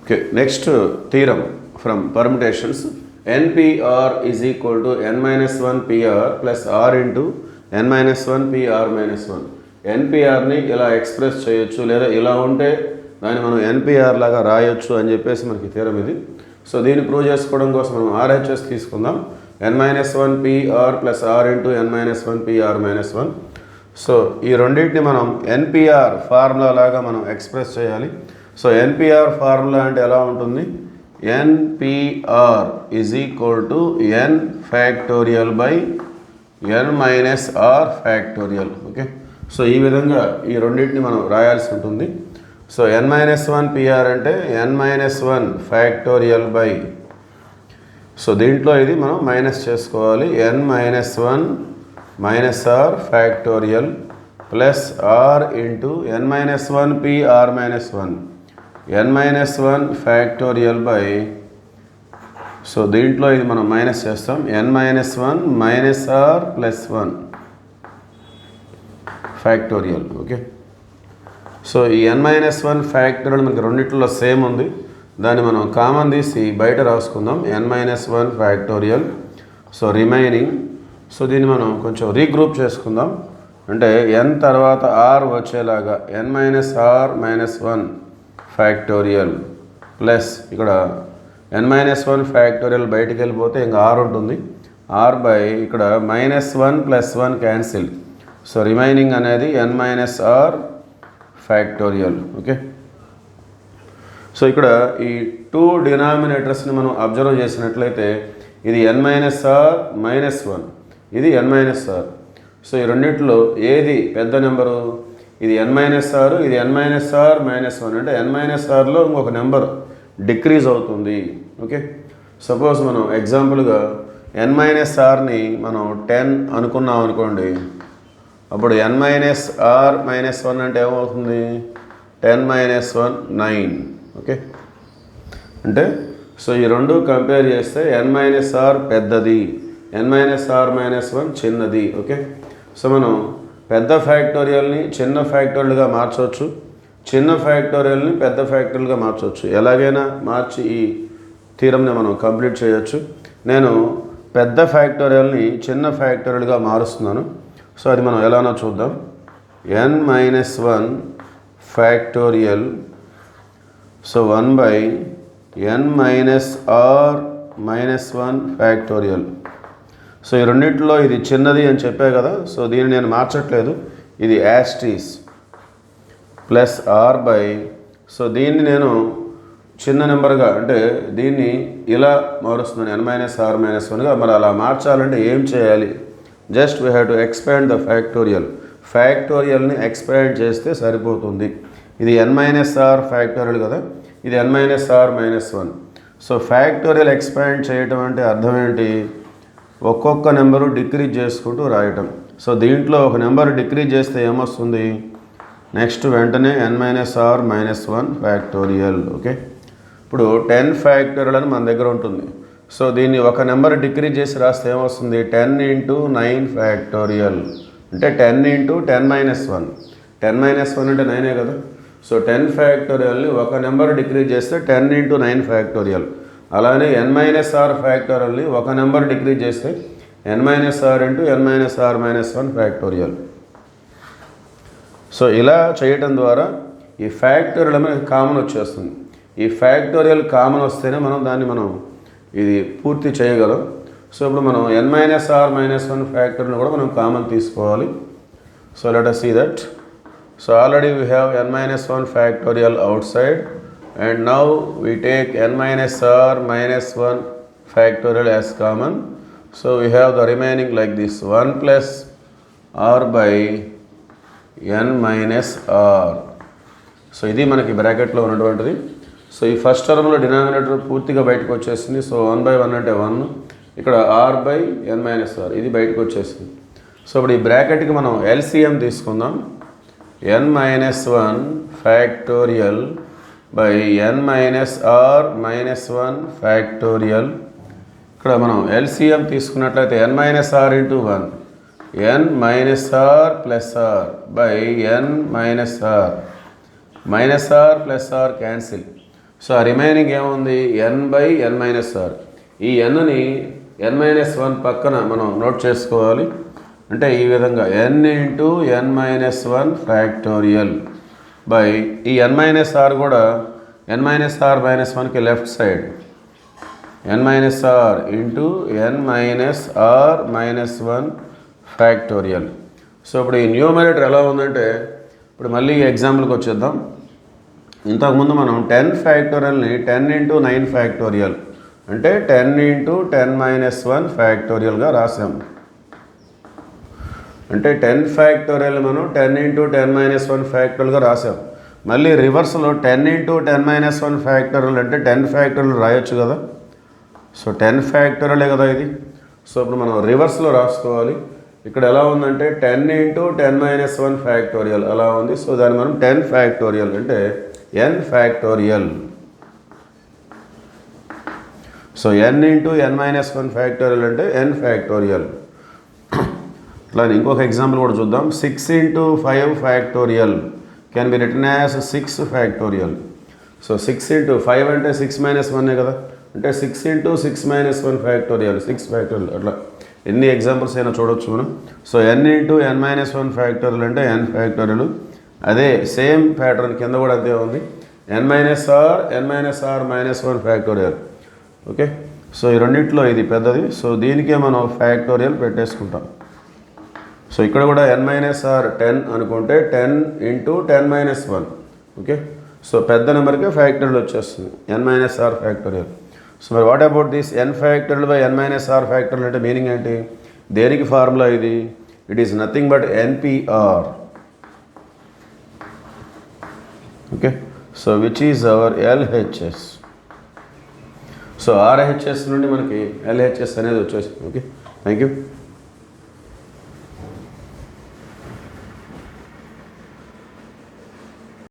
Okay, next theorem from permutations. NPR is equal to n minus 1 PR plus R into n minus 1 PR minus 1. NPRని ఇలా express చేయొచ్చు లేదా ఇలా ఉంటే దాన్ని మనం NPR లాగా రాయొచ్చు అని చెప్పేసి మనకి థియరం ఇది. సో దీన్ని ప్రూవ్ చేసుకోవడం కోసం మనం RHS తీసుకుందాం. n minus 1 PR plus R into n minus 1 PR minus 1. So ఈ రెండింటిని మనం NPR ఫార్ములా లాగా మనం ఎక్స్ప్రెస్ చేయాలి. సో NPR ఫార్ములా అంటే ఎలా ఉంటుంది? NPR is equal to n factorial by n minus r factorial. Okay, so ఈ విధంగా ఈ రెండింటిని మనం రాయాల్సి ఉంటుంది. సో n minus 1 PR అంటే n minus 1 factorial by, so దీంట్లో ఇది మనం మైనస్ చేసుకోవాలి, n minus 1 minus r factorial plus r into n minus 1 PR minus 1. n minus 1 factorial by, so దీంట్లో ఇది మనం మైనస్ చేస్తాం, n minus 1 minus r plus 1 factorial. Okay, so ఈ n minus 1 factorial మనకి రెండిట్లో సేమ్ ఉంది, దాన్ని మనం కామన్ తీసి బయట రాసుకుందాం, n minus 1 factorial. So remaining, so దీన్ని మనం కొంచెం రీగ్రూప్ చేసుకుందాం, అంటే n తర్వాత r వచ్చేలాగా n minus r minus 1 factorial plus ఇక్కడ n minus 1 ఫ్యాక్టోరియల్ బయటికి వెళ్ళిపోతే ఇంకా r ఉంటుంది, r బై ఇక్కడ minus 1 plus 1 cancel, so remaining అనేది n minus r factorial. Okay, so ఇక్కడ ఈ టూ డినామినేటర్స్ని మనం అబ్జర్వ్ చేసినట్లయితే ఇది n minus r minus 1, ఇది n minus r. సో ఈ రెండింటిలో ఏది పెద్ద నెంబరు? ఇది n minus r, ఇది n minus r minus 1, అంటే n minus rలో ఇంకొక నెంబర్ డిక్రీజ్ అవుతుంది. ఓకే, సపోజ్ మనం ఎగ్జాంపుల్గా n minus rని మనం 10 అనుకున్నాం అనుకోండి, అప్పుడు n minus r minus 1 అంటే ఏమవుతుంది? 10 minus 1 9. ఓకే, అంటే సో ఈ రెండు కంపేర్ చేస్తే n minus r పెద్దది, n minus r minus 1 చిన్నది. ఓకే, సో మనం పెద్ద ఫ్యాక్టోరియల్ని చిన్న ఫ్యాక్టోరియల్గా మార్చవచ్చు, చిన్న ఫ్యాక్టోరియల్ని పెద్ద ఫ్యాక్టోరియల్గా మార్చవచ్చు, ఎలాగైనా మార్చి ఈ థీరంని మనం కంప్లీట్ చేయొచ్చు. నేను పెద్ద ఫ్యాక్టోరియల్ని చిన్న ఫ్యాక్టోరియల్గా మారుస్తున్నాను, సో అది మనం ఎలానో చూద్దాం. n minus 1 factorial, so 1 by n minus r minus 1 factorial. So ఈ రెండింటిలో ఇది చిన్నది అని చెప్పే కదా, సో దీన్ని నేను మార్చట్లేదు, ఇది యాస్టీస్ ప్లస్ ఆర్ బై, సో దీన్ని నేను చిన్న నెంబర్గా అంటే దీన్ని ఇలా మారుస్తున్నాను n minus r minus 1గా. మరి అలా మార్చాలంటే ఏం చేయాలి? Just we have to expand the factorial, ఫ్యాక్టోరియల్ని ఎక్స్పాండ్ చేస్తే సరిపోతుంది. ఇది n minus r ఫ్యాక్టోరియల్ కదా, ఇది n minus r minus 1. So factorial expand చేయటం అంటే అర్థం ఏంటి? ఒక్కొక్క నెంబరు డిక్రీజ్ చేసుకుంటూ రాయటం. సో దీంట్లో ఒక నెంబర్ డిక్రీజ్ చేస్తే ఏమొస్తుంది? నెక్స్ట్ వెంటనే n minus r minus 1 factorial. Okay, ఇప్పుడు 10 ఫ్యాక్టోరియల్ అని మన దగ్గర ఉంటుంది, సో దీన్ని ఒక నెంబర్ డిక్రీజ్ చేసి రాస్తే ఏమొస్తుంది? 10 into 9 ఫ్యాక్టోరియల్, అంటే 10 into 10 minus 1. 10 minus 1 అంటే 9 కదా, సో 10 ఫ్యాక్టోరియల్ని ఒక నెంబర్ డిక్రీజ్ చేస్తే 10 into 9 ఫ్యాక్టోరియల్. అలానే n minus r ఫ్యాక్టోరియల్ని ఒక నెంబర్ డిక్రీజ్ చేస్తే n minus r into n minus r minus 1 factorial. So ఇలా చేయటం ద్వారా ఈ ఫ్యాక్టోరియల్ అనేది కామన్ వచ్చేస్తుంది. ఈ ఫ్యాక్టోరియల్ కామన్ వస్తేనే మనం ఇది పూర్తి చేయగలం. సో ఇప్పుడు మనం n minus r minus 1 factorial కూడా మనం కామన్ తీసుకోవాలి. So let us see that. So already we have n minus 1 factorial outside, and now we take n minus r minus 1 factorial as common. So we have the remaining like this, 1 plus r by n minus r. So ఇది మనకి బ్రాకెట్లో ఉన్నటువంటిది. So ఈ first టర్మ్లో denominator పూర్తిగా బయటకు వచ్చేసింది. So 1 by 1 అంటే 1, ఇక్కడ r by n minus r ఇది బయటకు వచ్చేసింది. సో ఇప్పుడు ఈ బ్రాకెట్కి మనం LCM తీసుకుందాం, n minus 1 factorial by n minus r minus 1 factorial. ఇక్కడ మనం LCM తీసుకున్నట్లయితే n minus r into 1, n minus r plus r by n minus r plus r cancel. So ఆ రిమైనింగ్ ఏముంది n/n-r. ఈ nని n-1 పక్కన మనం note చేసుకోవాలి. అంటే ఈ విధంగా n×n-1 ఫ్యాక్టోరియల్ బై ఈ n-r కూడా n-r-1కి left side n-r into n-r-1 factorial. So ఇప్పుడు ఈ న్యూమరేటర్ ఎలా ఉందంటే, ఇప్పుడు మళ్ళీ ఎగ్జాంపుల్కి వచ్చేద్దాం. ఇంతకుముందు మనం 10 ఫ్యాక్టోరియల్ని 10×9 ఫ్యాక్టోరియల్ అంటే 10×10-1 ఫ్యాక్టోరియల్గా రాసాం. అంటే 10 ఫ్యాక్టోరియల్ మనం 10×10-1 ఫ్యాక్టోరియల్గా రాసాం. మళ్ళీ రివర్స్లో 10×10-1 ఫ్యాక్టోరియల్ అంటే 10 ఫ్యాక్టోరియల్ రాయొచ్చు కదా. సో 10 ఫ్యాక్టోరియలే కదా ఇది. సో ఇప్పుడు మనం రివర్స్లో రాసుకోవాలి. ఇక్కడ ఎలా ఉందంటే 10×10-1 ఫ్యాక్టోరియల్ అలా ఉంది. సో దాన్ని మనం 10 ఫ్యాక్టోరియల్ అంటే n factorial. So n×n-1 factorial అంటే n ఫ్యాక్టోరియల్. అట్లా ఇంకొక ఎగ్జాంపుల్ కూడా చూద్దాం. 6×5 factorial can be written as 6 factorial. So 6×5 అంటే 6-1 కదా, అంటే 6×6-1 ఫ్యాక్టోరియల్ 6 ఫ్యాక్టోరియల్. అట్లా ఎన్ని ఎగ్జాంపుల్స్ అయినా చూడొచ్చు మనం. సో n×n-1 ఫ్యాక్టోరియల్ అంటే n ఫ్యాక్టోరియల్. అదే సేమ్ ప్యాటర్న్ కింద కూడా అంతే ఉంది, n-r-1 ఫ్యాక్టోరియల్. ఓకే, సో ఈ రెండింటిలో ఇది పెద్దది. సో దీనికే మనం ఫ్యాక్టోరియల్ పెట్టేసుకుంటాం. సో ఇక్కడ కూడా n-r 10 అనుకుంటే 10×10-1. ఓకే, సో పెద్ద నెంబర్కే ఫ్యాక్టోరియల్ వచ్చేస్తుంది n-r ఫ్యాక్టోరియల్. సో మరి what about this n factorial by n-r factorial అంటే మీనింగ్ ఏంటి? దేనికి ఫార్ములా ఇది? It is nothing but NPR. Okay, so which is our LHS. So RHS నుండి మనకి LHS అనేది వచ్చేసింది. Okay, thank you.